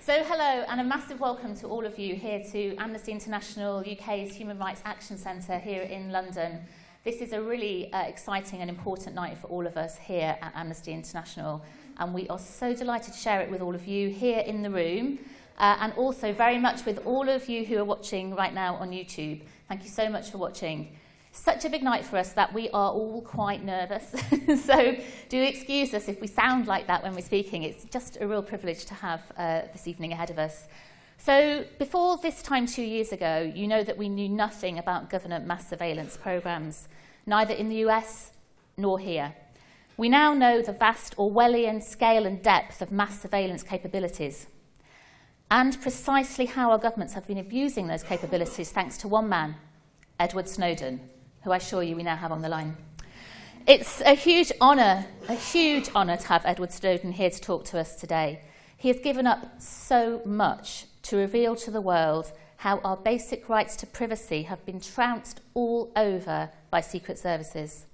So hello and a massive welcome to all of you here to Amnesty International UK's Human Rights Action Centre here in London. This is a really exciting and important night for all of us here at Amnesty International, and we are so delighted to share it with all of you here in the room and also very much with all of you who are watching right now on YouTube. Thank you so much for watching. Such a big night for us that we are all quite nervous. So do excuse us if we sound like that when we're speaking. It's just a real privilege to have this evening ahead of us. So before this time 2 years ago, you know that we knew nothing about government mass surveillance programs, neither in the US nor here. We now know the vast Orwellian scale and depth of mass surveillance capabilities, and precisely how our governments have been abusing those capabilities thanks to one man, Edward Snowden, who I assure you we now have on the line. It's a huge honour to have Edward Snowden here to talk to us today. He has given up so much to reveal to the world how our basic rights to privacy have been trounced all over by secret services,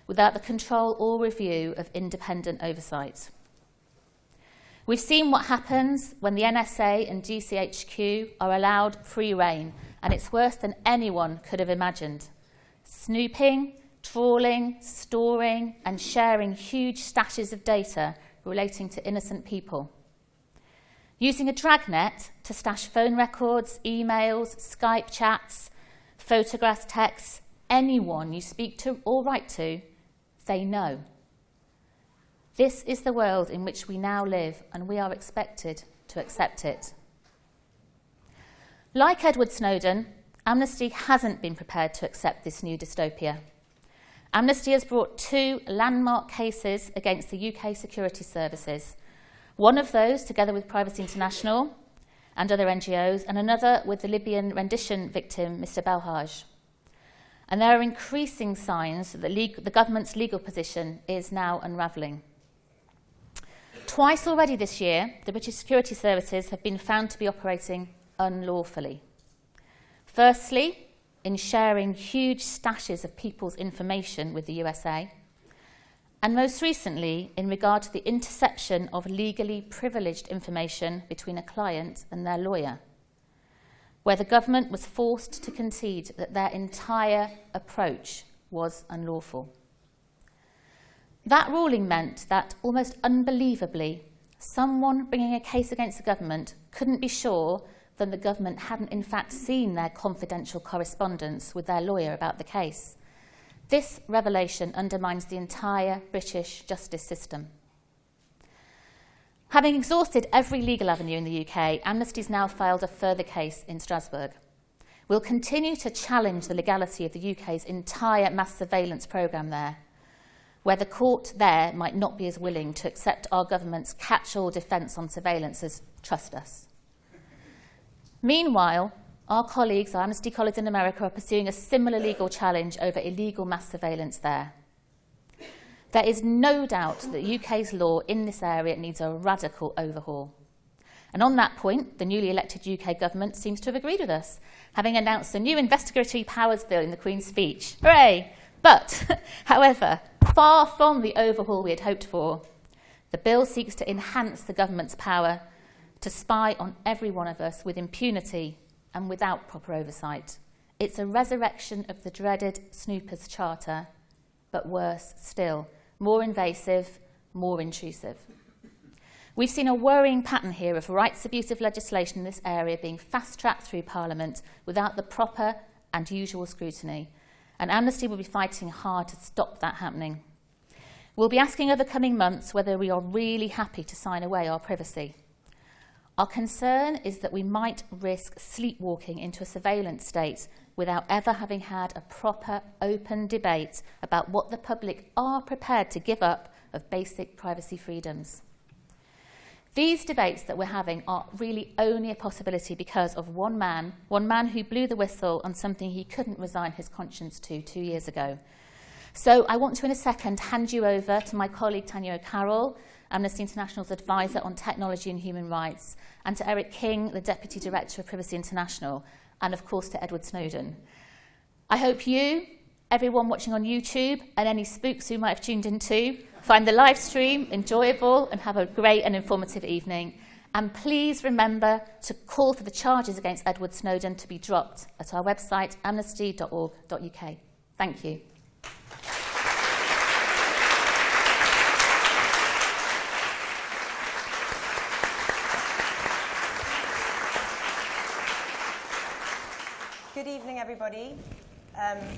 without the control or review of independent oversight. We've seen what happens when the NSA and GCHQ are allowed free rein, and it's worse than anyone could have imagined. Snooping, trawling, storing and sharing huge stashes of data relating to innocent people. Using a dragnet to stash phone records, emails, Skype chats, photographs, texts, anyone you speak to or write to, they know. This is the world in which we now live, and we are expected to accept it. Like Edward Snowden, Amnesty hasn't been prepared to accept this new dystopia. Amnesty has brought 2 landmark cases against the UK security services, one of those together with Privacy International and other NGOs, and another with the Libyan rendition victim, Mr. Belhaj. And there are increasing signs that the government's legal position is now unravelling. Twice already this year, the British security services have been found to be operating unlawfully. Firstly, in sharing huge stashes of people's information with the USA, and most recently in regard to the interception of legally privileged information between a client and their lawyer, where the government was forced to concede that their entire approach was unlawful. That ruling meant that, almost unbelievably, someone bringing a case against the government couldn't be sure that the government hadn't in fact seen their confidential correspondence with their lawyer about the case. This revelation undermines the entire British justice system. Having exhausted every legal avenue in the UK, Amnesty's now filed a further case in Strasbourg. We'll continue to challenge the legality of the UK's entire mass surveillance programme there, where the court there might not be as willing to accept our government's catch-all defence on surveillance as trust us. Meanwhile, our Amnesty colleagues in America, are pursuing a similar legal challenge over illegal mass surveillance there. There is no doubt that the UK's law in this area needs a radical overhaul. And on that point, the newly elected UK government seems to have agreed with us, having announced a new investigatory powers bill in the Queen's speech. Hooray! But, however, far from the overhaul we had hoped for, the bill seeks to enhance the government's power to spy on every one of us with impunity and without proper oversight. It's a resurrection of the dreaded Snoopers Charter, but worse still, more invasive, more intrusive. We've seen a worrying pattern here of rights abusive legislation in this area being fast-tracked through Parliament without the proper and usual scrutiny, and Amnesty will be fighting hard to stop that happening. We'll be asking over coming months whether we are really happy to sign away our privacy. Our concern is that we might risk sleepwalking into a surveillance state without ever having had a proper, open debate about what the public are prepared to give up of basic privacy freedoms. These debates that we're having are really only a possibility because of one man who blew the whistle on something he couldn't resign his conscience to 2 years ago. So I want to, in a second, hand you over to my colleague Tanya O'Carroll, Amnesty International's advisor on technology and human rights, and to Eric King, the Deputy Director of Privacy International, and of course to Edward Snowden. I hope you, everyone watching on YouTube, and any spooks who might have tuned in too, find the live stream enjoyable and have a great and informative evening. And please remember to call for the charges against Edward Snowden to be dropped at our website, amnesty.org.uk. Thank you. Good evening, everybody.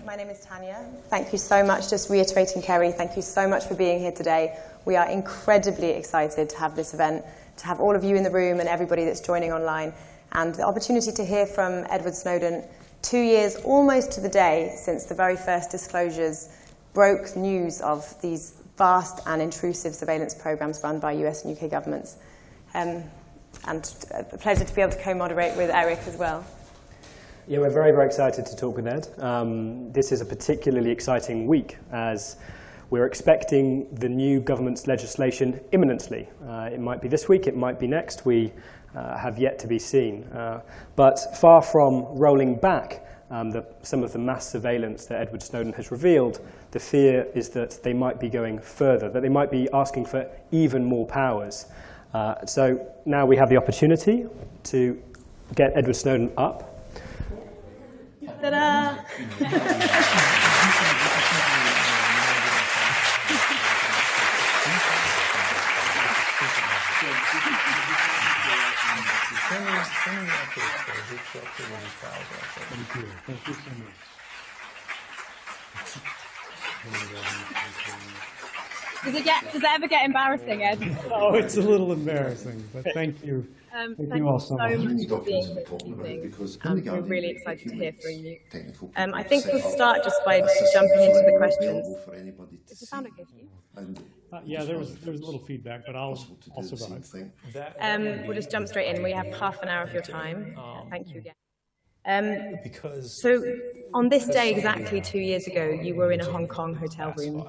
My name is Tanya. Thank you so much. Just reiterating, Kerry, thank you so much for being here today. We are incredibly excited to have this event, to have all of you in the room and everybody that's joining online, and the opportunity to hear from Edward Snowden 2 years, almost to the day, since the very first disclosures broke news of these vast and intrusive surveillance programs run by US and UK governments. And a pleasure to be able to co-moderate with Eric as well. Yeah, we're very, very excited to talk with Ed. This is a particularly exciting week as we're expecting the new government's legislation imminently. It might be this week, it might be next. We have yet to be seen. But far from rolling back some of the mass surveillance that Edward Snowden has revealed, the fear is that they might be going further, that they might be asking for even more powers. So now we have the opportunity to get Edward Snowden up. Ta-da! Does it ever get embarrassing, Ed? Oh, it's a little embarrassing, but thank you. Thank you all so much. for being here this evening. We're really excited to hear from you. I think we'll start just by jumping into the questions. Does the sound okay for you? Yeah, there was a little feedback, but I'll survive. We'll just jump straight in. We have half an hour of your time. Thank you again. So on this day exactly 2 years ago, you were in a Hong Kong hotel room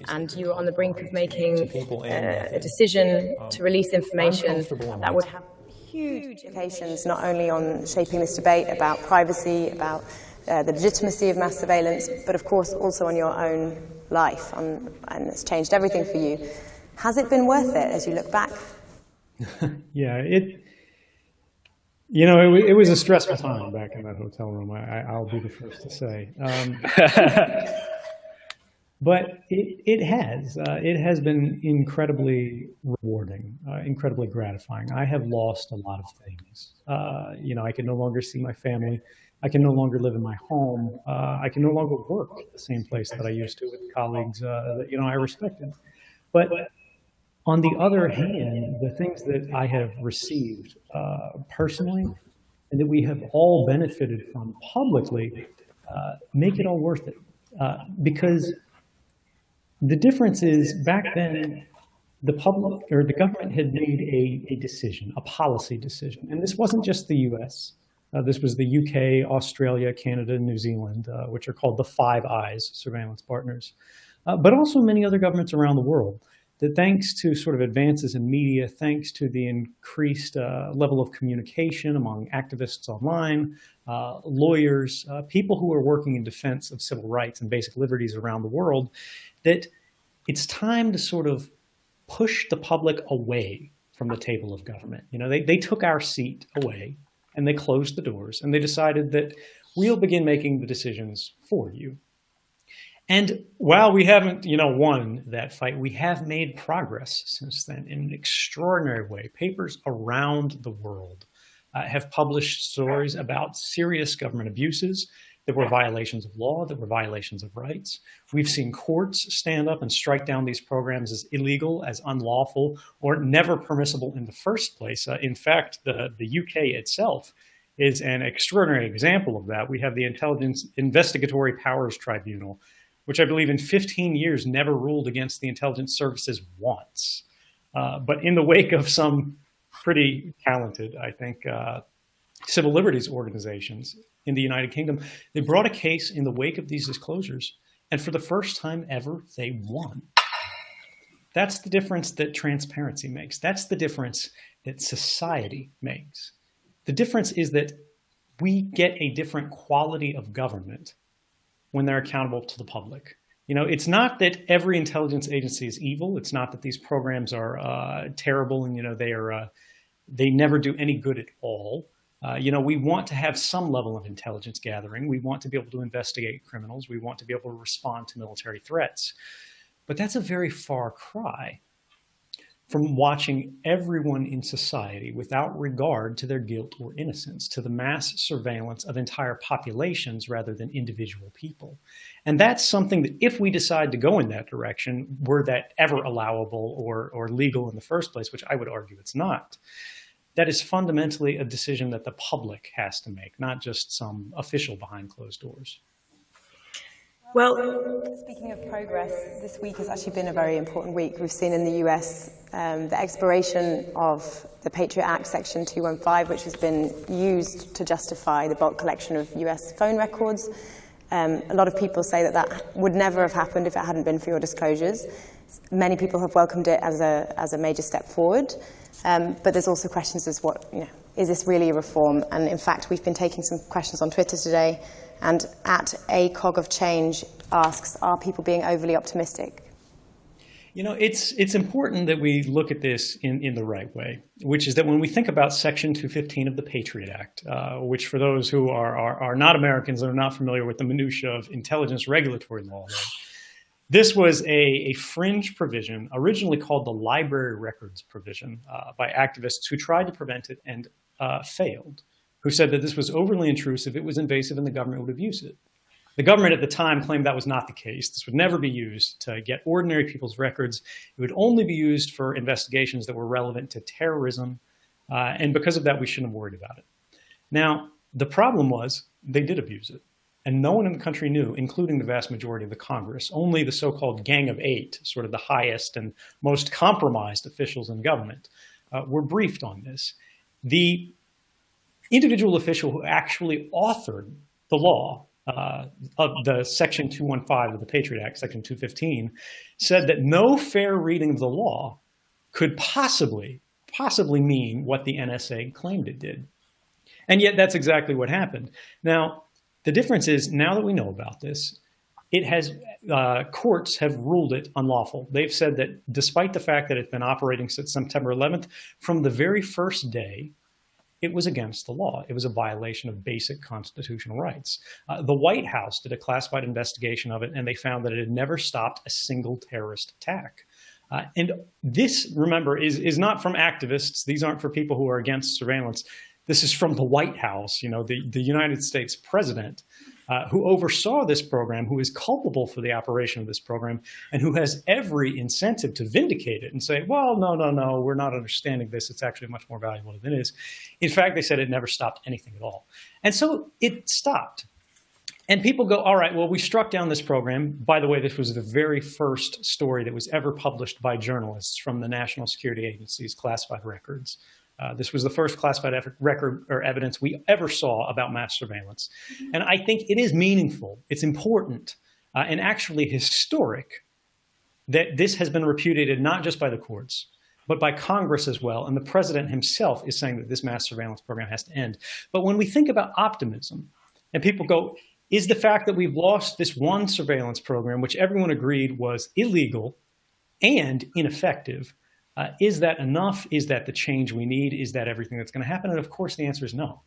and you were on the brink of making a decision to release information that would have Huge implications not only on shaping this debate about privacy, about the legitimacy of mass surveillance, but of course also on your own life, and it's changed everything for you. Has it been worth it as you look back? Yeah, it was a stressful time back in that hotel room, I'll be the first to say. But it has been incredibly rewarding, incredibly gratifying. I have lost a lot of things. I can no longer see my family. I can no longer live in my home. I can no longer work at the same place that I used to with colleagues that I respected. But on the other hand, the things that I have received personally and that we have all benefited from publicly make it all worth it. Because the difference is back then, the public or the government had made a decision, a policy decision. And this wasn't just the US. This was the UK, Australia, Canada, and New Zealand, which are called the Five Eyes surveillance partners. But also many other governments around the world that thanks to sort of advances in media, thanks to the increased level of communication among activists online, lawyers, people who are working in defense of civil rights and basic liberties around the world, that it's time to sort of push the public away from the table of government. They took our seat away and they closed the doors and they decided that we'll begin making the decisions for you. And while we haven't, won that fight, we have made progress since then in an extraordinary way. Papers around the world have published stories about serious government abuses that were violations of law, that were violations of rights. We've seen courts stand up and strike down these programs as illegal, as unlawful, or never permissible in the first place. In fact, the UK itself is an extraordinary example of that. We have the Intelligence Investigatory Powers Tribunal, which I believe in 15 years never ruled against the intelligence services once. But in the wake of some pretty talented, I think, civil liberties organizations in the United Kingdom, they brought a case in the wake of these disclosures, and for the first time ever, they won. That's the difference that transparency makes. That's the difference that society makes. The difference is that we get a different quality of government when they're accountable to the public. It's not that every intelligence agency is evil. It's not that these programs are terrible and they are They never do any good at all. We want to have some level of intelligence gathering. We want to be able to investigate criminals. We want to be able to respond to military threats. But that's a very far cry from watching everyone in society, without regard to their guilt or innocence, to the mass surveillance of entire populations rather than individual people. And that's something that, if we decide to go in that direction, were that ever allowable or legal in the first place, which I would argue it's not, that is fundamentally a decision that the public has to make, not just some official behind closed doors. Well, speaking of progress, this week has actually been a very important week. We've seen in the US the expiration of the Patriot Act, Section 215, which has been used to justify the bulk collection of US phone records. A lot of people say that that would never have happened if it hadn't been for your disclosures. Many people have welcomed it as a major step forward. But there's also questions as is this really a reform? And in fact, we've been taking some questions on Twitter today, and at A Cog of Change asks, are people being overly optimistic? It's important that we look at this in the right way, which is that when we think about Section 215 of the Patriot Act, which for those who are not Americans and are not familiar with the minutiae of intelligence regulatory law, this was a fringe provision, originally called the Library Records Provision, by activists who tried to prevent it and failed, who said that this was overly intrusive, it was invasive, and the government would abuse it. The government at the time claimed that was not the case. This would never be used to get ordinary people's records. It would only be used for investigations that were relevant to terrorism, and because of that, we shouldn't have worried about it. Now, the problem was they did abuse it. And no one in the country knew, including the vast majority of the Congress. Only the so-called Gang of Eight, sort of the highest and most compromised officials in government, were briefed on this. The individual official who actually authored the law of the Section 215 of the Patriot Act, Section 215, said that no fair reading of the law could possibly mean what the NSA claimed it did. And yet that's exactly what happened. Now, the difference is, now that we know about this, courts have ruled it unlawful. They've said that despite the fact that it's been operating since September 11th, from the very first day, it was against the law. It was a violation of basic constitutional rights. The White House did a classified investigation of it, and they found that it had never stopped a single terrorist attack. And this, remember, is not from activists. These aren't for people who are against surveillance. This is from the White House, the United States president, who oversaw this program, who is culpable for the operation of this program, and who has every incentive to vindicate it and say, well, no, we're not understanding this. It's actually much more valuable than it is. In fact, they said it never stopped anything at all. And so it stopped. And people go, all right, well, we struck down this program. By the way, this was the very first story that was ever published by journalists from the National Security Agency's classified records. This was the first classified record or evidence we ever saw about mass surveillance. And I think it is meaningful, it's important, and actually historic that this has been repudiated not just by the courts, but by Congress as well. And the president himself is saying that this mass surveillance program has to end. But when we think about optimism, and people go, is the fact that we've lost this one surveillance program, which everyone agreed was illegal and ineffective, is that enough? Is that the change we need? Is that everything that's going to happen? And of course, the answer is no.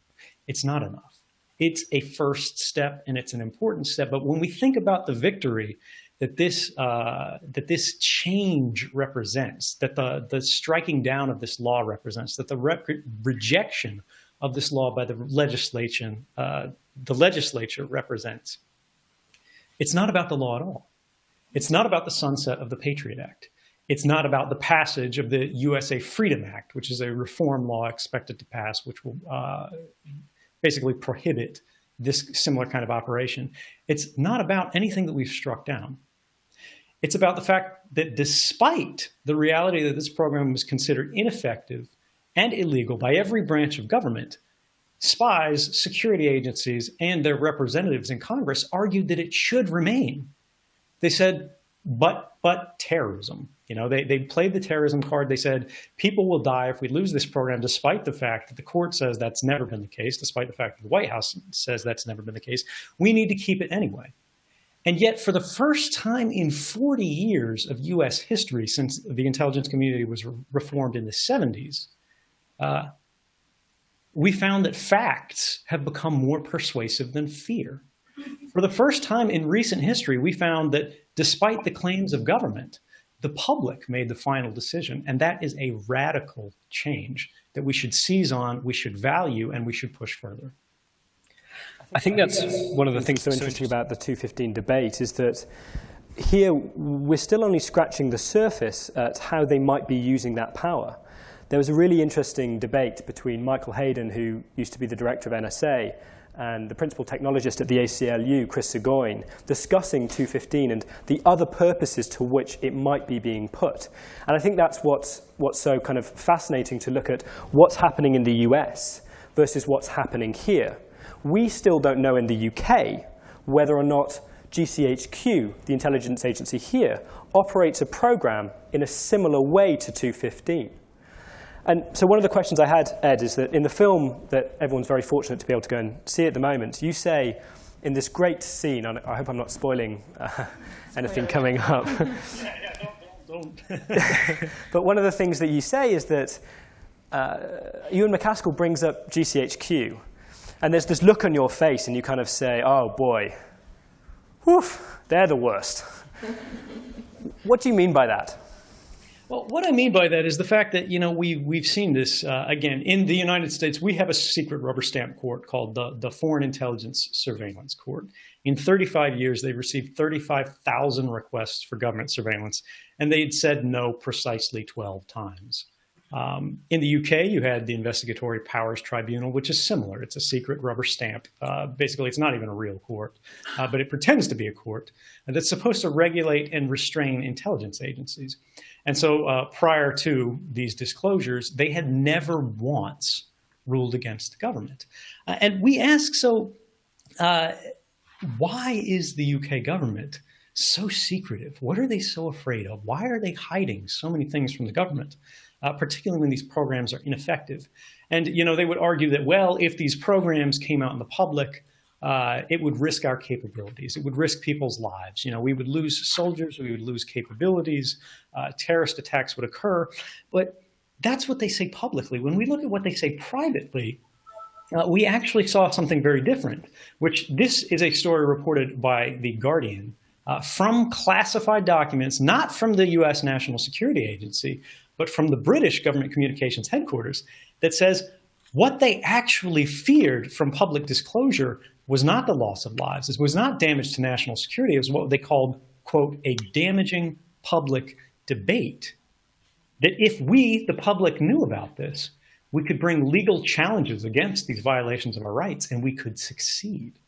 It's not enough. It's a first step, and it's an important step. But when we think about the victory that this change represents, that the striking down of this law represents, that the rejection of this law by the legislature represents, it's not about the law at all. It's not about the sunset of the Patriot Act. It's not about the passage of the USA Freedom Act, which is a reform law expected to pass, which will basically prohibit this similar kind of operation. It's not about anything that we've struck down. It's about the fact that despite the reality that this program was considered ineffective and illegal by every branch of government, spies, security agencies, and their representatives in Congress argued that it should remain. They said, but terrorism. They played the terrorism card. They said, people will die if we lose this program, despite the fact that the court says that's never been the case, despite the fact that the White House says that's never been the case. We need to keep it anyway. And yet, for the first time in 40 years of US history, since the intelligence community was reformed in the 70s, we found that facts have become more persuasive than fear. For the first time in recent history, we found that despite the claims of government, the public made the final decision, and that is a radical change that we should seize on, we should value, and we should push further. I think that's one of the things so interesting about the 215 debate is that here we're still only scratching the surface at how they might be using that power. There was a really interesting debate between Michael Hayden, who used to be the director of NSA, and the principal technologist at the ACLU, Chris Seguin, discussing 215 and the other purposes to which it might be being put. And I think that's what's so kind of fascinating to look at what's happening in the US versus what's happening here. We still don't know in the UK whether or not GCHQ, the intelligence agency here, operates a program in a similar way to 215. And so one of the questions I had, Ed, is that in the film that everyone's very fortunate to be able to go and see at the moment, you say in this great scene, and I hope I'm not spoiling anything coming up. Don't. But one of the things that you say is that Ewan McCaskill brings up GCHQ, and there's this look on your face, and you kind of say, oh boy, woof, they're the worst. What do you mean by that? Well, what I mean by that is the fact that, you know, we've seen this, again, in the United States, we have a secret rubber stamp court called the Foreign Intelligence Surveillance Court. In 35 years, they've received 35,000 requests for government surveillance, and they'd said no precisely 12 times. In the UK, you had the Investigatory Powers Tribunal, which is similar. It's a secret rubber stamp. Basically, it's not even a real court, but it pretends to be a court that's supposed to regulate and restrain intelligence agencies. And so prior to these disclosures, they had never once ruled against the government. And we ask, so why is the UK government so secretive? What are they so afraid of? Why are they hiding so many things from the government, particularly when these programs are ineffective? And, you know, they would argue that, well, if these programs came out in the public, it would risk our capabilities. It would risk people's lives. You know, we would lose soldiers, we would lose capabilities, terrorist attacks would occur. But that's what they say publicly. When we look at what they say privately, we actually saw something very different, which this is a story reported by The Guardian from classified documents, not from the US National Security Agency, but from the British Government Communications Headquarters, that says what they actually feared from public disclosure was not the loss of lives. It was not damage to national security. It was what they called, quote, a damaging public debate. That if we, the public, knew about this, we could bring legal challenges against these violations of our rights, and we could succeed.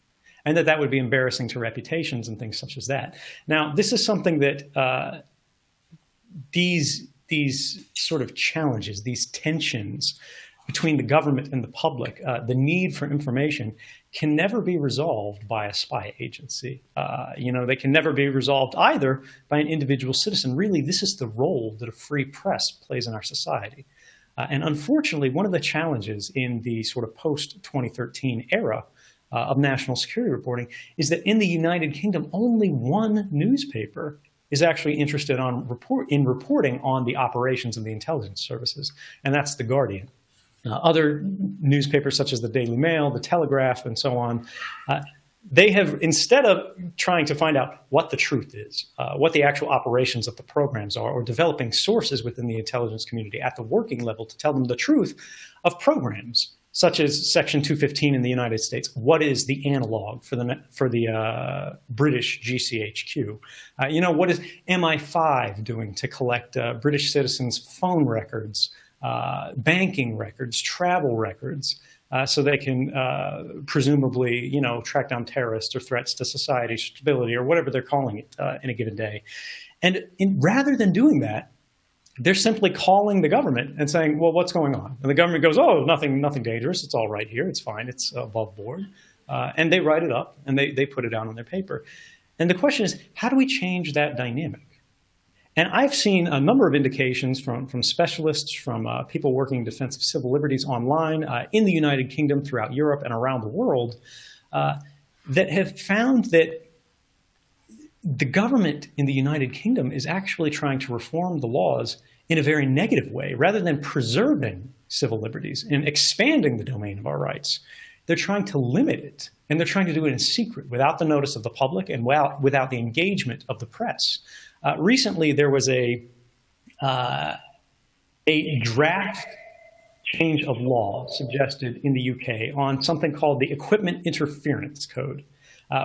And that would be embarrassing to reputations and things such as that. Now, this is something that these sort of challenges, these tensions between the government and the public, the need for information can never be resolved by a spy agency. You know, they can never be resolved either by an individual citizen. Really, this is the role that a free press plays in our society. And unfortunately, one of the challenges in the sort of post-2013 era of national security reporting is that in the United Kingdom, only one newspaper is actually interested in reporting on the operations of the intelligence services, and that's The Guardian. Other newspapers such as the Daily Mail, the Telegraph, and so on, they have, instead of trying to find out what the truth is, what the actual operations of the programs are, or developing sources within the intelligence community at the working level to tell them the truth of programs, such as Section 215 in the United States. What is the analog for the British GCHQ? You know, what is MI5 doing to collect British citizens' phone records, banking records, travel records, so they can presumably, you know, track down terrorists or threats to society's stability or whatever they're calling it in a given day. And rather than doing that, they're simply calling the government and saying, well, what's going on? And the government goes, oh, nothing dangerous. It's all right here. It's fine. It's above board. And they write it up and they put it down on their paper. And the question is, how do we change that dynamic? And I've seen a number of indications from specialists, from people working in defense of civil liberties online in the United Kingdom, throughout Europe, and around the world that have found that the government in the United Kingdom is actually trying to reform the laws in a very negative way. Rather than preserving civil liberties and expanding the domain of our rights. They're trying to limit it, and they're trying to do it in secret without the notice of the public and without the engagement of the press. Recently, there was a draft change of law suggested in the UK on something called the Equipment Interference Code,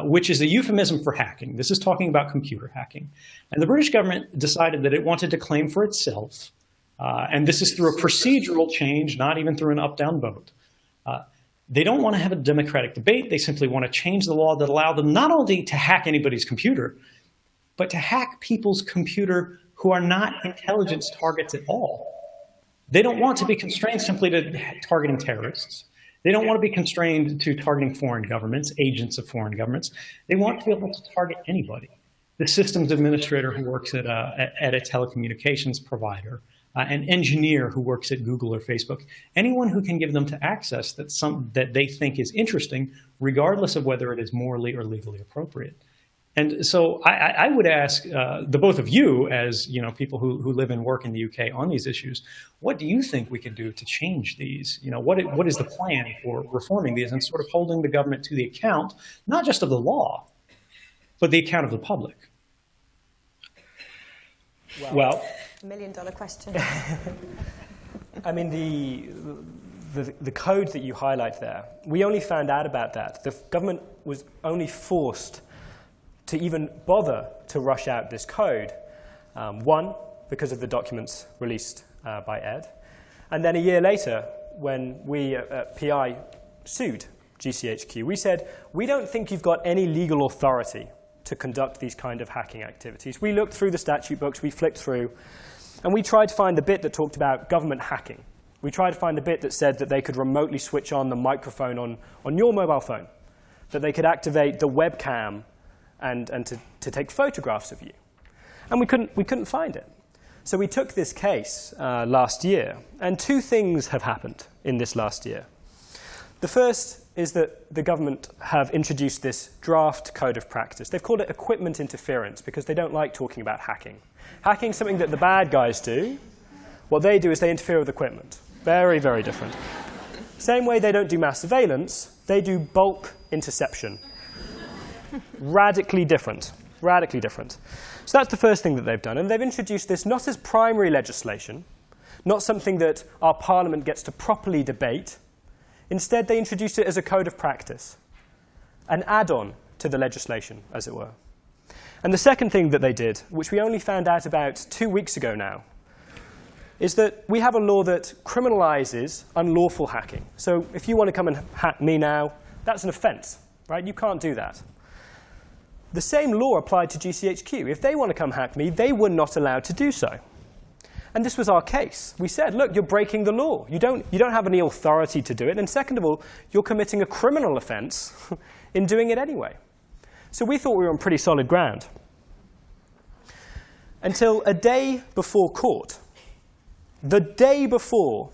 which is a euphemism for hacking. This is talking about computer hacking. And the British government decided that it wanted to claim for itself, and this is through a procedural change, not even through an up-down vote. They don't want to have a democratic debate. They simply want to change the law that allow them not only to hack anybody's computer, but to hack people's computer who are not intelligence targets at all. They don't want to be constrained simply to targeting terrorists. They don't want to be constrained to targeting foreign governments, agents of foreign governments. They want to be able to target anybody. The systems administrator who works at a telecommunications provider, an engineer who works at Google or Facebook, anyone who can give them to access that they think is interesting, regardless of whether it is morally or legally appropriate. And so I would ask the both of you, as people who live and work in the UK on these issues, what do you think we can do to change these? What is the plan for reforming these and sort of holding the government to the account, not just of the law, but the account of the public? Well, $1 million question. I mean, the code that you highlight there, we only found out about that. The government was only forced to even bother to rush out this code. One, because of the documents released by Ed. And then a year later, when we at PI sued GCHQ, we said, we don't think you've got any legal authority to conduct these kind of hacking activities. We looked through the statute books, we flicked through, and we tried to find the bit that talked about government hacking. We tried to find the bit that said that they could remotely switch on the microphone on your mobile phone, that they could activate the webcam and to take photographs of you. And we couldn't find it. So we took this case last year, and two things have happened in this last year. The first is that the government have introduced this draft code of practice. They've called it equipment interference because they don't like talking about hacking. Hacking is something that the bad guys do. What they do is they interfere with equipment. Very, very different. Same way they don't do mass surveillance, they do bulk interception. Radically different. Radically different. So that's the first thing that they've done. And they've introduced this not as primary legislation, not something that our parliament gets to properly debate. Instead, they introduced it as a code of practice, an add-on to the legislation, as it were. And the second thing that they did, which we only found out about 2 weeks ago now, is that we have a law that criminalizes unlawful hacking. So if you want to come and hack me now, that's an offense, right? You can't do that. The same law applied to GCHQ. If they want to come hack me, they were not allowed to do so. And this was our case. We said, look, you're breaking the law. You don't have any authority to do it. And second of all, you're committing a criminal offense in doing it anyway. So we thought we were on pretty solid ground. Until a day before court, the day before,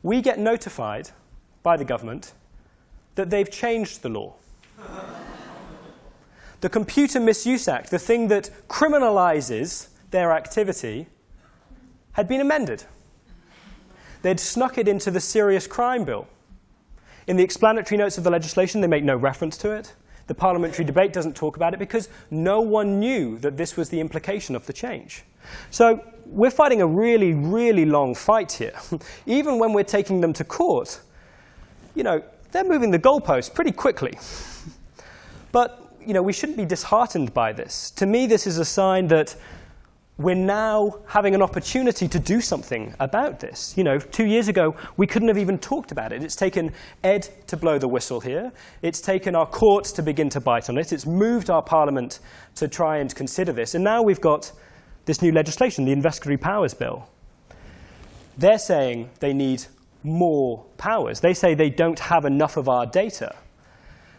we get notified by the government that they've changed the law. The Computer Misuse Act, the thing that criminalizes their activity, had been amended. They'd snuck it into the Serious Crime Bill. In the explanatory notes of the legislation, they make no reference to it. The parliamentary debate doesn't talk about it because no one knew that this was the implication of the change. So we're fighting a really, really long fight here. Even when we're taking them to court, they're moving the goalposts pretty quickly. But we shouldn't be disheartened by this. To me, this is a sign that we're now having an opportunity to do something about this. 2 years ago, we couldn't have even talked about it. It's taken Ed to blow the whistle here. It's taken our courts to begin to bite on it. It's moved our parliament to try and consider this. And now we've got this new legislation, the Investigatory Powers Bill. They're saying they need more powers. They say they don't have enough of our data.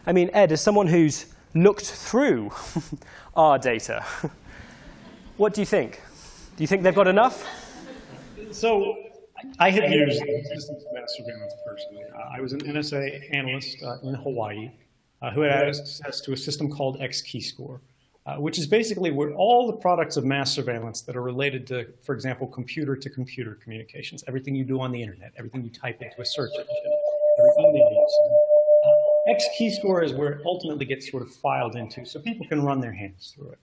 I mean, Ed, as someone who's looked through our data, what do you think? Do you think they've got enough? So I have used systems of mass surveillance personally. I was an NSA analyst in Hawaii who had access to a system called XKeyscore. which is basically where all the products of mass surveillance that are related to, for example, computer-to-computer communications, everything you do on the internet, everything you type into a search engine, every email you send. X keyscore is where it ultimately gets sort of filed into, so people can run their hands through it.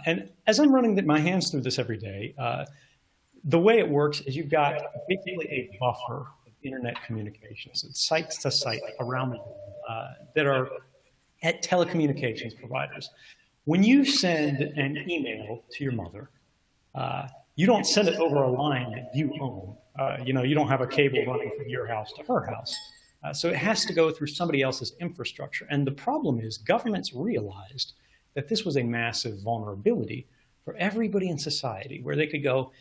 And as I'm running my hands through this every day, the way it works is you've got basically a buffer of internet communications. It's sites to site around the world that are at telecommunications providers. When you send an email to your mother, you don't send it over a line that you own. You don't have a cable running from your house to her house. So it has to go through somebody else's infrastructure. And the problem is governments realized that this was a massive vulnerability for everybody in society, where they could go,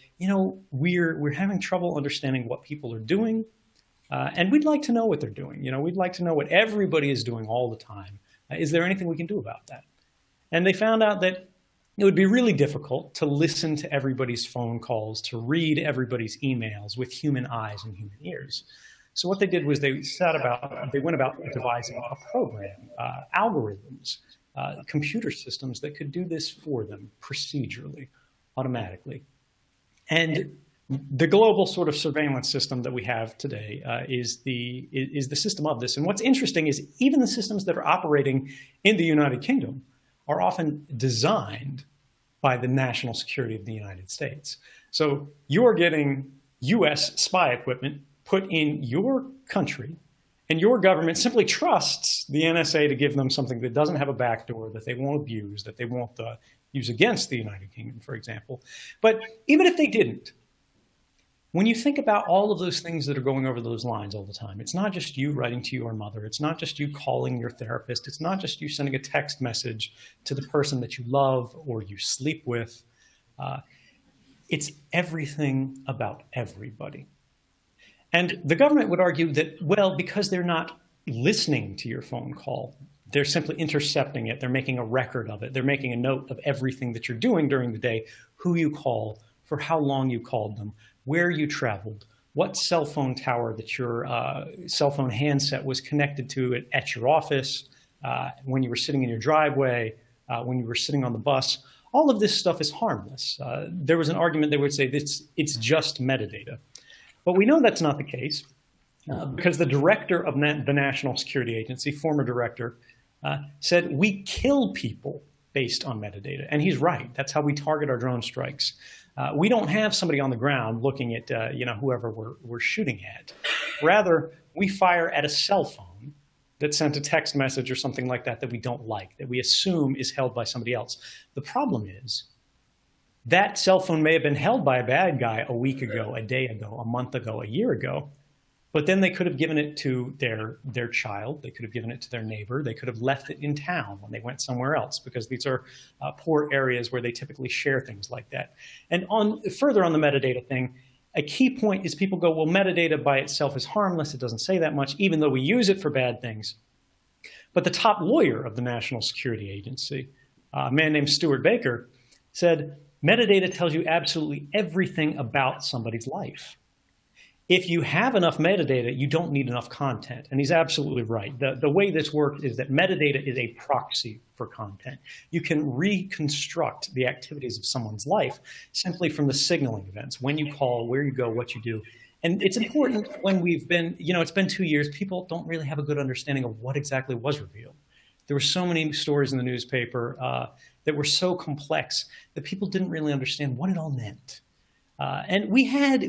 we're having trouble understanding what people are doing, and we'd like to know what they're doing. We'd like to know what everybody is doing all the time. Is there anything we can do about that? And they found out that it would be really difficult to listen to everybody's phone calls, to read everybody's emails with human eyes and human ears. So what they did was they went about devising a program, algorithms, computer systems that could do this for them procedurally, automatically. And the global sort of surveillance system that we have today is the system of this. And what's interesting is even the systems that are operating in the United Kingdom are often designed by the national security of the United States. So you're getting US spy equipment put in your country, and your government simply trusts the NSA to give them something that doesn't have a backdoor, that they won't abuse, that they won't use against the United Kingdom, for example. But even if they didn't, when you think about all of those things that are going over those lines all the time, it's not just you writing to your mother, it's not just you calling your therapist, it's not just you sending a text message to the person that you love or you sleep with. It's everything about everybody. And the government would argue that, well, because they're not listening to your phone call, they're simply intercepting it, they're making a record of it, they're making a note of everything that you're doing during the day, who you call, for how long you called them, where you traveled, what cell phone tower that your cell phone handset was connected to at your office, when you were sitting in your driveway, when you were sitting on the bus. All of this stuff is harmless. There was an argument that would say it's just metadata. But we know that's not the case because the director of the National Security Agency, former director, said we kill people based on metadata. And he's right. That's how we target our drone strikes. We don't have somebody on the ground looking at whoever we're shooting at. Rather, we fire at a cell phone that sent a text message or something like that we don't like, that we assume is held by somebody else. The problem is that cell phone may have been held by a bad guy a week ago, a day ago, a month ago, a year ago, but then they could have given it to their child, they could have given it to their neighbor, they could have left it in town when they went somewhere else, because these are poor areas where they typically share things like that. And further on the metadata thing, a key point is people go, well, metadata by itself is harmless, it doesn't say that much, even though we use it for bad things. But the top lawyer of the National Security Agency, a man named Stuart Baker, said, metadata tells you absolutely everything about somebody's life. If you have enough metadata, you don't need enough content. And he's absolutely right. The way this works is that metadata is a proxy for content. You can reconstruct the activities of someone's life simply from the signaling events, when you call, where you go, what you do. And it's important when we've been, it's been 2 years, people don't really have a good understanding of what exactly was revealed. There were so many stories in the newspaper that were so complex that people didn't really understand what it all meant. And we had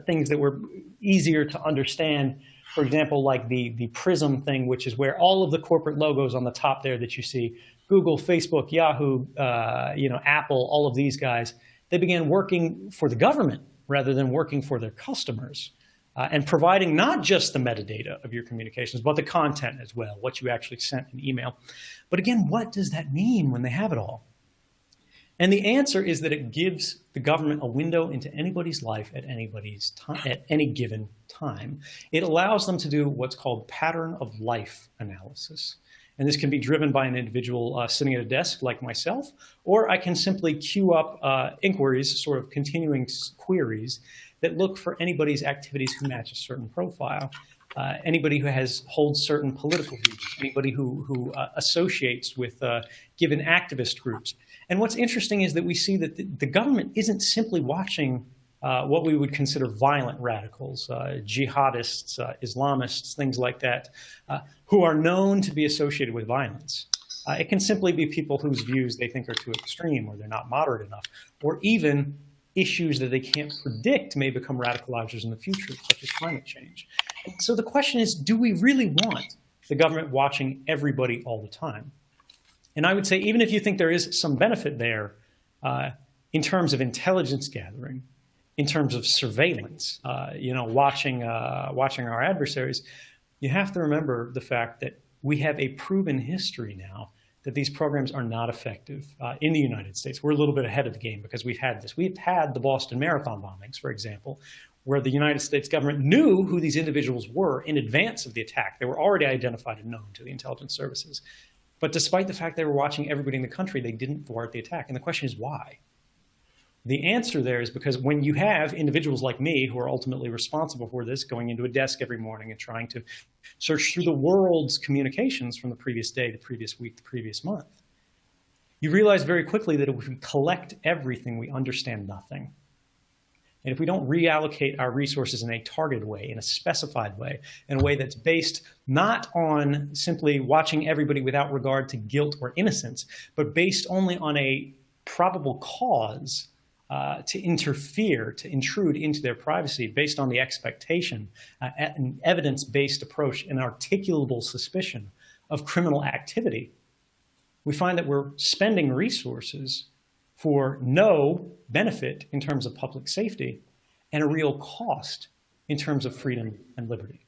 things that were easier to understand. For example, like the Prism thing, which is where all of the corporate logos on the top there that you see, Google, Facebook, Yahoo, Apple, all of these guys, they began working for the government rather than working for their customers. And providing not just the metadata of your communications, but the content as well, what you actually sent in email. But again, what does that mean when they have it all? And the answer is that it gives the government a window into anybody's life at any given time. It allows them to do what's called pattern of life analysis. And this can be driven by an individual sitting at a desk like myself, or I can simply queue up inquiries, sort of continuing queries that look for anybody's activities who match a certain profile. anybody who holds certain political views, anybody who associates with given activist groups. And what's interesting is that we see that the government isn't simply watching what we would consider violent radicals, jihadists, Islamists, things like that, who are known to be associated with violence. It can simply be people whose views they think are too extreme, or they're not moderate enough, or even issues that they can't predict may become radicalizers in the future, such as climate change. So the question is, do we really want the government watching everybody all the time? And I would say, even if you think there is some benefit there in terms of intelligence gathering, in terms of surveillance, watching our adversaries, you have to remember the fact that we have a proven history now that these programs are not effective in the United States. We're a little bit ahead of the game because we've had this. We've had the Boston Marathon bombings, for example, where the United States government knew who these individuals were in advance of the attack. They were already identified and known to the intelligence services. But despite the fact they were watching everybody in the country, they didn't thwart the attack. And the question is why? The answer there is because when you have individuals like me who are ultimately responsible for this, going into a desk every morning and trying to search through the world's communications from the previous day, the previous week, the previous month, you realize very quickly that if we collect everything, we understand nothing. And if we don't reallocate our resources in a targeted way, in a specified way, in a way that's based not on simply watching everybody without regard to guilt or innocence, but based only on a probable cause to interfere, to intrude into their privacy based on the expectation, an evidence-based approach, an articulable suspicion of criminal activity, we find that we're spending resources for no benefit in terms of public safety and a real cost in terms of freedom and liberty.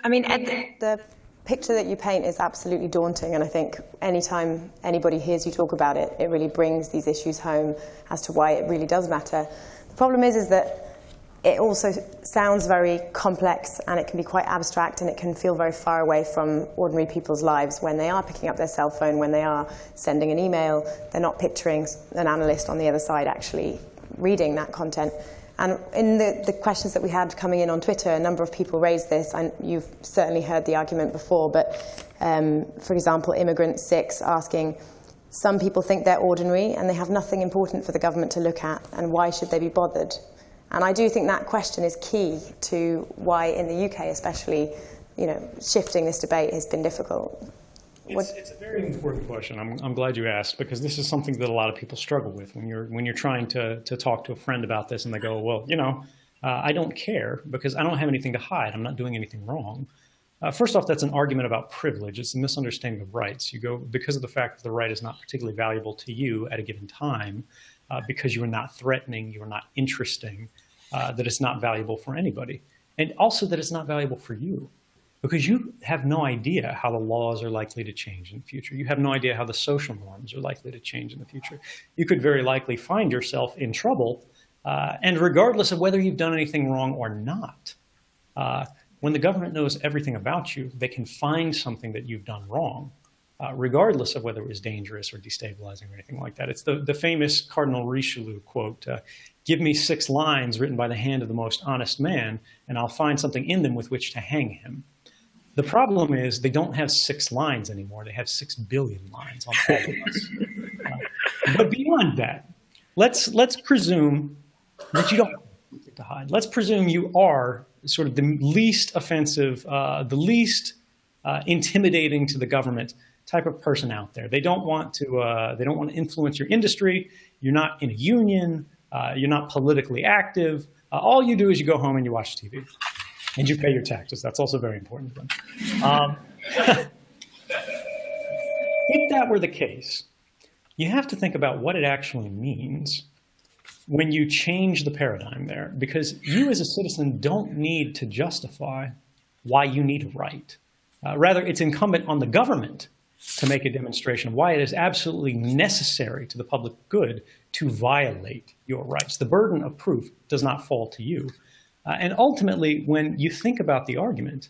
I mean, the picture that you paint is absolutely daunting, and I think anytime anybody hears you talk about it, it really brings these issues home as to why it really does matter. The problem is that it also sounds very complex, and it can be quite abstract, and it can feel very far away from ordinary people's lives when they are picking up their cell phone, when they are sending an email. They're not picturing an analyst on the other side actually reading that content. And in the questions that we had coming in on Twitter, a number of people raised this, and you've certainly heard the argument before, but for example, Immigrant 6 asking, some people think they're ordinary and they have nothing important for the government to look at, and why should they be bothered? And I do think that question is key to why in the UK especially, shifting this debate has been difficult. It's a very important question. I'm glad you asked, because this is something that a lot of people struggle with when you're trying to talk to a friend about this, and they go, well, I don't care because I don't have anything to hide. I'm not doing anything wrong. First off, that's an argument about privilege. It's a misunderstanding of rights. You go, because of the fact that the right is not particularly valuable to you at a given time, because you are not threatening, you are not interesting, that it's not valuable for anybody. And also that it's not valuable for you, because you have no idea how the laws are likely to change in the future. You have no idea how the social norms are likely to change in the future. You could very likely find yourself in trouble, and regardless of whether you've done anything wrong or not, when the government knows everything about you, they can find something that you've done wrong, regardless of whether it was dangerous or destabilizing or anything like that. It's the famous Cardinal Richelieu quote, give me 6 lines written by the hand of the most honest man, and I'll find something in them with which to hang him. The problem is they don't have 6 lines anymore. They have 6 billion lines on all of us. But beyond that, let's presume that you don't have anything to hide. Let's presume you are sort of the least offensive, the least intimidating to the government type of person out there. They don't want to influence your industry. You're not in a union. You're not politically active. All you do is you go home and you watch TV. And you pay your taxes. That's also very important to them. If that were the case, you have to think about what it actually means when you change the paradigm there, because you as a citizen don't need to justify why you need a right. Rather, it's incumbent on the government to make a demonstration of why it is absolutely necessary to the public good to violate your rights. The burden of proof does not fall to you. And ultimately, when you think about the argument,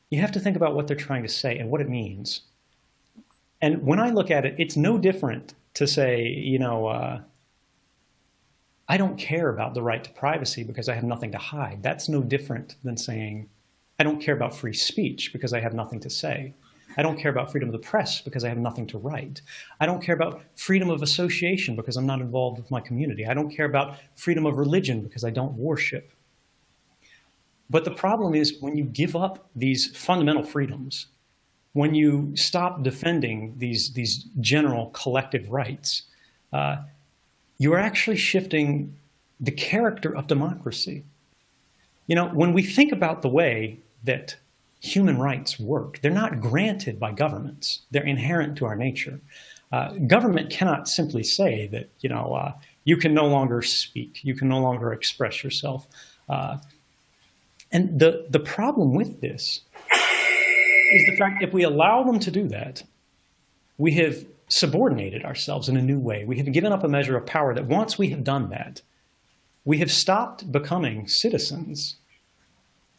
you have to think about what they're trying to say and what it means. And when I look at it, it's no different to say, I don't care about the right to privacy because I have nothing to hide. That's no different than saying, I don't care about free speech because I have nothing to say. I don't care about freedom of the press because I have nothing to write. I don't care about freedom of association because I'm not involved with my community. I don't care about freedom of religion because I don't worship. But the problem is when you give up these fundamental freedoms, when you stop defending these general collective rights, you're actually shifting the character of democracy. You know, when we think about the way that human rights work, they're not granted by governments. They're inherent to our nature. Government cannot simply say that, you can no longer speak, you can no longer express yourself. And the problem with this is the fact that if we allow them to do that, we have subordinated ourselves in a new way. We have given up a measure of power that once we have done that, we have stopped becoming citizens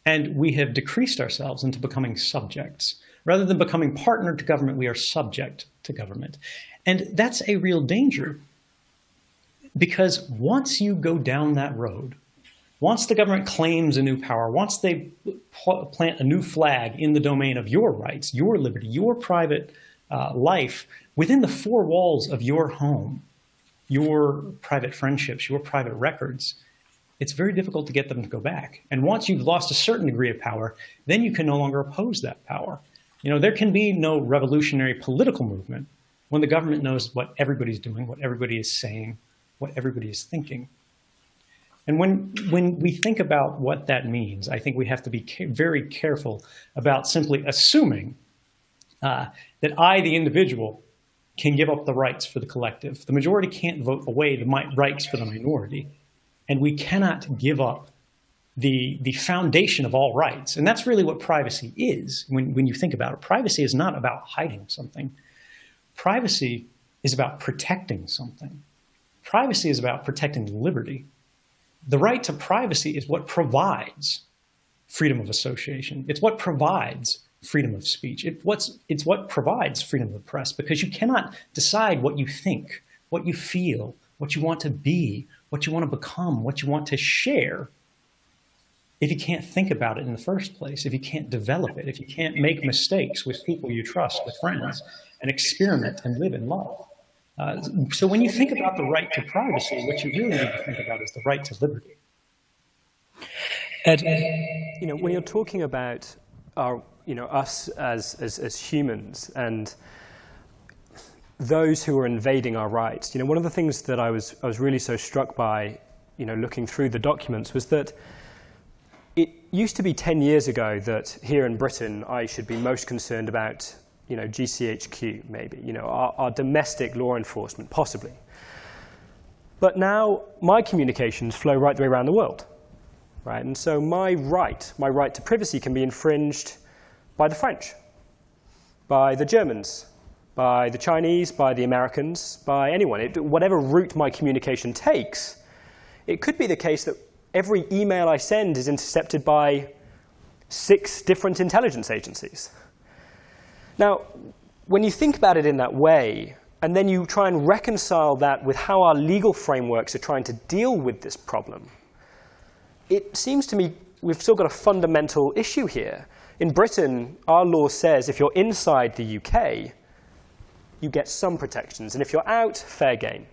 and we have decreased ourselves into becoming subjects. Rather than becoming partner to government, we are subject to government. And that's a real danger because once you go down that road, once the government claims a new power, once they plant a new flag in the domain of your rights, your liberty, your private life, within the four walls of your home, your private friendships, your private records, it's very difficult to get them to go back. And once you've lost a certain degree of power, then you can no longer oppose that power. There can be no revolutionary political movement when the government knows what everybody's doing, what everybody is saying, what everybody is thinking. And when we think about what that means, I think we have to be very careful about simply assuming that I, the individual, can give up the rights for the collective. The majority can't vote away the rights for the minority. And we cannot give up the foundation of all rights. And that's really what privacy is when you think about it. Privacy is not about hiding something. Privacy is about protecting something. Privacy is about protecting liberty. The right to privacy is what provides freedom of association. It's what provides freedom of speech. It's what provides freedom of the press, because you cannot decide what you think, what you feel, what you want to be, what you want to become, what you want to share, if you can't think about it in the first place, if you can't develop it, if you can't make mistakes with people you trust, with friends, and experiment and live in love. So when you think about the right to privacy, what you really need to think about is the right to liberty. Ed, when you're talking about our, us as humans and those who are invading our rights, one of the things that I was really so struck by, looking through the documents, was that it used to be 10 years ago that here in Britain I should be most concerned about GCHQ, maybe, our domestic law enforcement, possibly. But now my communications flow right the way around the world, right? And so my right to privacy can be infringed by the French, by the Germans, by the Chinese, by the Americans, by anyone. Whatever route my communication takes, it could be the case that every email I send is intercepted by 6 different intelligence agencies. Now, when you think about it in that way, and then you try and reconcile that with how our legal frameworks are trying to deal with this problem, it seems to me we've still got a fundamental issue here. In Britain, our law says if you're inside the UK, you get some protections, and if you're out, fair game.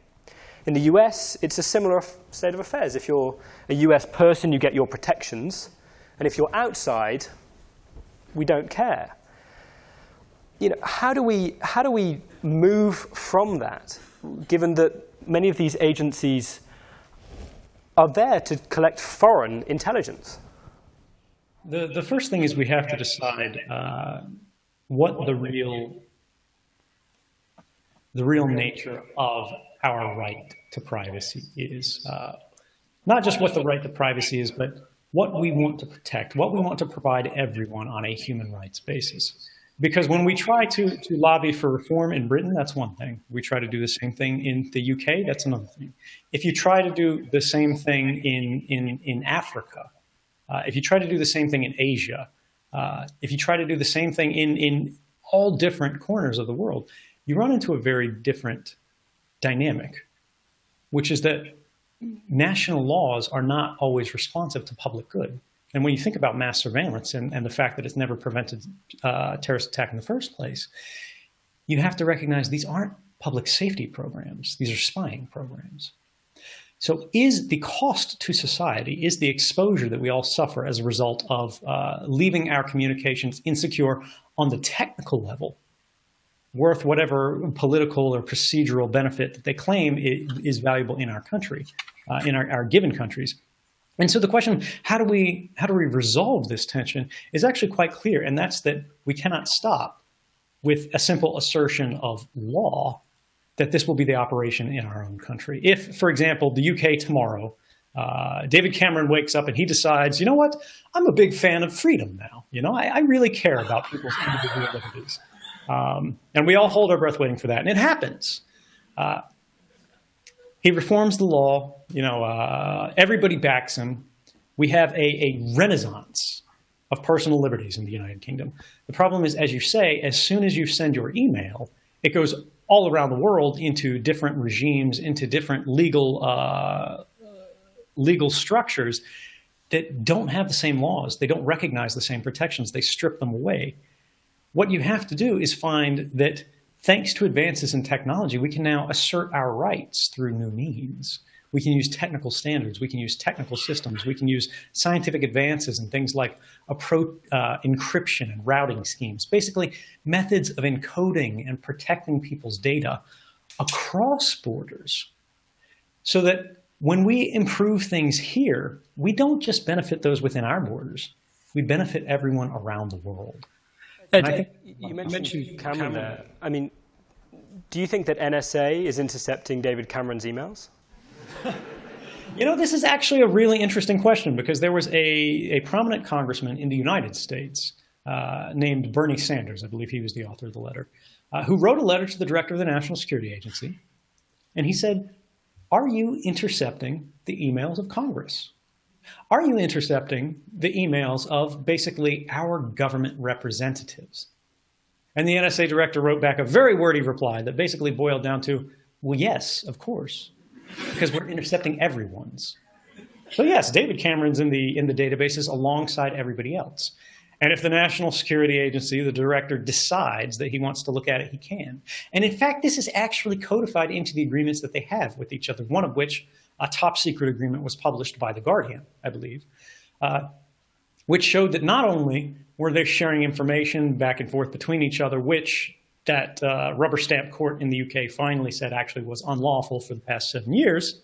In the US, it's a similar state of affairs. If you're a US person, you get your protections, and if you're outside, we don't care. How do we move from that, given that many of these agencies are there to collect foreign intelligence? The first thing is we have to decide what the real nature of our right to privacy is. Not just what the right to privacy is, but what we want to protect, what we want to provide everyone on a human rights basis. Because when we try to lobby for reform in Britain, that's one thing. We try to do the same thing in the UK, that's another thing. If you try to do the same thing in Africa, if you try to do the same thing in Asia, if you try to do the same thing in all different corners of the world, you run into a very different dynamic, which is that national laws are not always responsive to public good. And when you think about mass surveillance and the fact that it's never prevented terrorist attack in the first place, you have to recognize these aren't public safety programs. These are spying programs. So is the cost to society, is the exposure that we all suffer as a result of leaving our communications insecure on the technical level worth whatever political or procedural benefit that they claim is valuable in our country, in our given countries? And so the question, how do we resolve this tension, is actually quite clear, and that's that we cannot stop with a simple assertion of law that this will be the operation in our own country. If, for example, the UK tomorrow, David Cameron wakes up and he decides, you know what, I'm a big fan of freedom now. You know, I really care about people's individual liberties. And we all hold our breath waiting for that, and it happens. He reforms the law, you know, everybody backs him. We have a renaissance of personal liberties in the United Kingdom. The problem is, as you say, as soon as you send your email, it goes all around the world into different regimes, into different legal structures that don't have the same laws. They don't recognize the same protections. They strip them away. What you have to do is find that thanks to advances in technology, we can now assert our rights through new means. We can use technical standards. We can use technical systems. We can use scientific advances and things like encryption and routing schemes, basically methods of encoding and protecting people's data across borders, so that when we improve things here, we don't just benefit those within our borders. We benefit everyone around the world. Ed, I think you mentioned Cameron there. I mean, do you think that NSA is intercepting David Cameron's emails? You know, this is actually a really interesting question, because there was a prominent congressman in the United States named Bernie Sanders, I believe he was the author of the letter, who wrote a letter to the director of the National Security Agency. And he said, are you intercepting the emails of Congress? Are you intercepting the emails of basically our government representatives? And the NSA director wrote back a very wordy reply that basically boiled down to, well, yes, of course, because we're intercepting everyone's. So yes, David Cameron's in the databases alongside everybody else. And if the National Security Agency, the director, decides that he wants to look at it, he can. And in fact, this is actually codified into the agreements that they have with each other, one of which, a top secret agreement, was published by The Guardian, I believe, which showed that not only were they sharing information back and forth between each other, which that rubber stamp court in the UK finally said actually was unlawful for the past 7 years,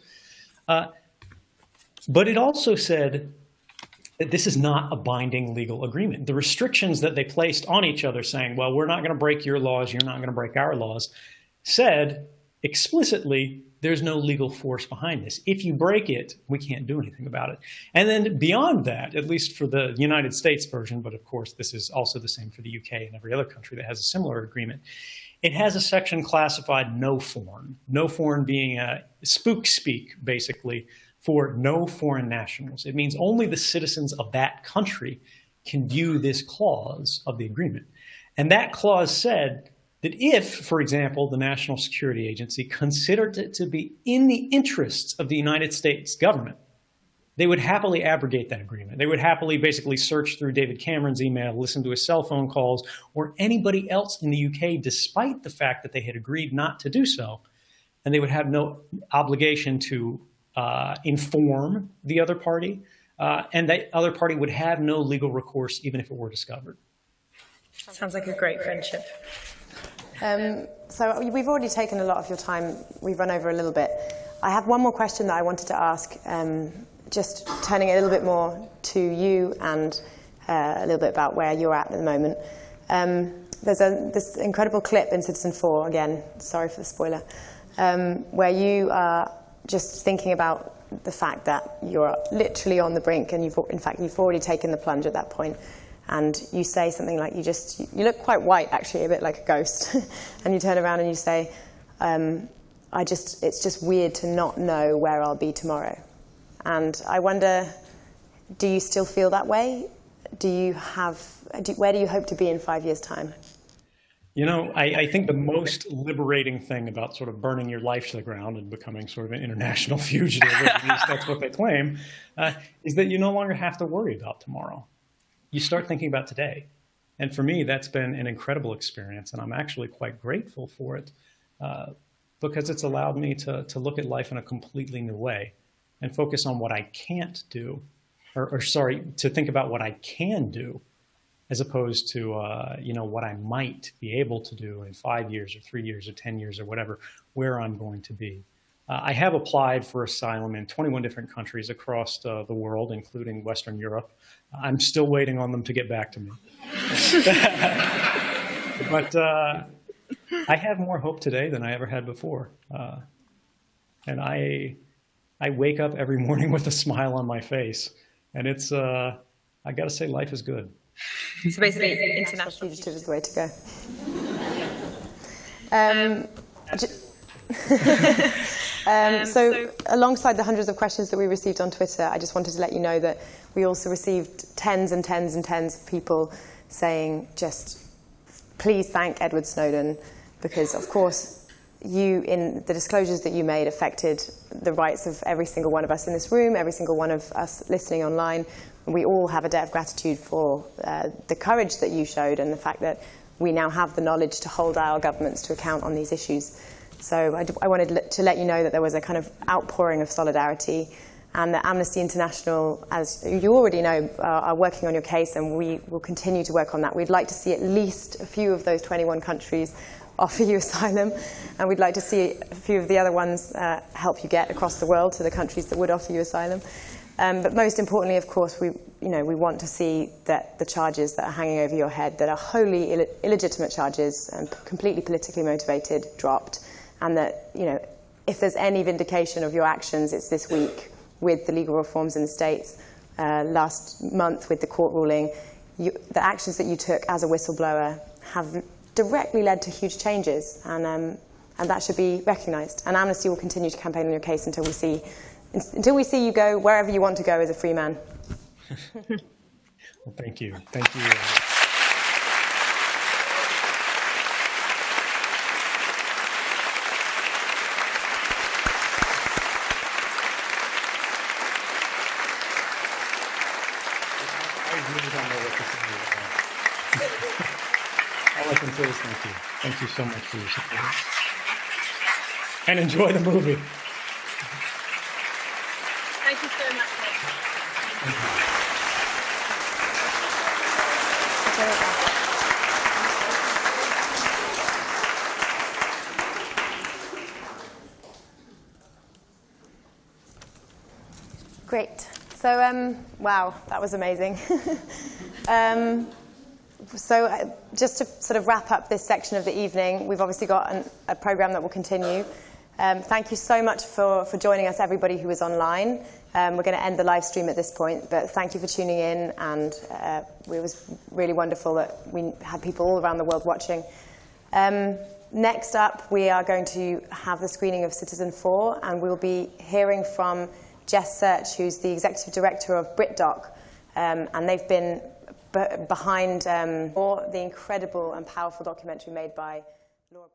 but it also said that this is not a binding legal agreement. The restrictions that they placed on each other, saying, well, we're not going to break your laws, you're not going to break our laws, said explicitly, there's no legal force behind this. If you break it, we can't do anything about it. And then beyond that, at least for the United States version, but of course this is also the same for the UK and every other country that has a similar agreement, it has a section classified no foreign. No foreign being a spook speak, basically, for no foreign nationals. It means only the citizens of that country can view this clause of the agreement. And that clause said that if, for example, the National Security Agency considered it to be in the interests of the United States government, they would happily abrogate that agreement. They would happily basically search through David Cameron's email, listen to his cell phone calls, or anybody else in the UK, despite the fact that they had agreed not to do so. And they would have no obligation to inform the other party, and that other party would have no legal recourse even if it were discovered. Sounds like a great friendship. So we've already taken a lot of your time. We've run over a little bit. I have one more question that I wanted to ask, just turning it a little bit more to you and a little bit about where you're at the moment. There's this incredible clip in Citizen4, again, sorry for the spoiler, where you are just thinking about the fact that you're literally on the brink, and you've already taken the plunge at that point. And you say something like, you look quite white, actually, a bit like a ghost. And you turn around and you say, it's just weird to not know where I'll be tomorrow. And I wonder, do you still feel that way? Where do you hope to be in 5 years' time? You know, I think the most liberating thing about sort of burning your life to the ground and becoming sort of an international fugitive, at least that's what they claim, is that you no longer have to worry about tomorrow. You start thinking about today. And for me, that's been an incredible experience, and I'm actually quite grateful for it because it's allowed me to look at life in a completely new way and focus on what I can't do, to think about what I can do, as opposed to what I might be able to do in 5 years or 3 years or 10 years or whatever, where I'm going to be. I have applied for asylum in 21 different countries across the world, including Western Europe. I'm still waiting on them to get back to me. But I have more hope today than I ever had before. And I wake up every morning with a smile on my face. And it's, I gotta say, life is good. So basically, international fugitive is the way to go. So alongside the hundreds of questions that we received on Twitter, I just wanted to let you know that we also received tens and tens and tens of people saying, just please thank Edward Snowden, because of course in the disclosures that you made affected the rights of every single one of us in this room, every single one of us listening online. And we all have a debt of gratitude for the courage that you showed and the fact that we now have the knowledge to hold our governments to account on these issues. So I wanted to let you know that there was a kind of outpouring of solidarity, and that Amnesty International, as you already know, are working on your case, and we will continue to work on that. We'd like to see at least a few of those 21 countries offer you asylum, and we'd like to see a few of the other ones help you get across the world to the countries that would offer you asylum. But most importantly, of course, we want to see that the charges that are hanging over your head, that are wholly illegitimate charges and completely politically motivated, dropped, and that, if there's any vindication of your actions, it's this week with the legal reforms in the States, last month with the court ruling. The actions that you took as a whistleblower have directly led to huge changes, and that should be recognised. And Amnesty will continue to campaign on your case until we see you go wherever you want to go as a free man. Well, thank you. Thank you. All I can say is thank you. Thank you so much for your support. And enjoy the movie. Thank you so much. Great. So, wow, that was amazing. So just to sort of wrap up this section of the evening, we've obviously got a program that will continue. Thank you so much for joining us, everybody who is online. We're going to end the live stream at this point, but thank you for tuning in, and it was really wonderful that we had people all around the world watching. Next up, we are going to have the screening of Citizen 4, and we'll be hearing from Jess Search, who's the executive director of BritDoc, and they've been behind the incredible and powerful documentary made by Laura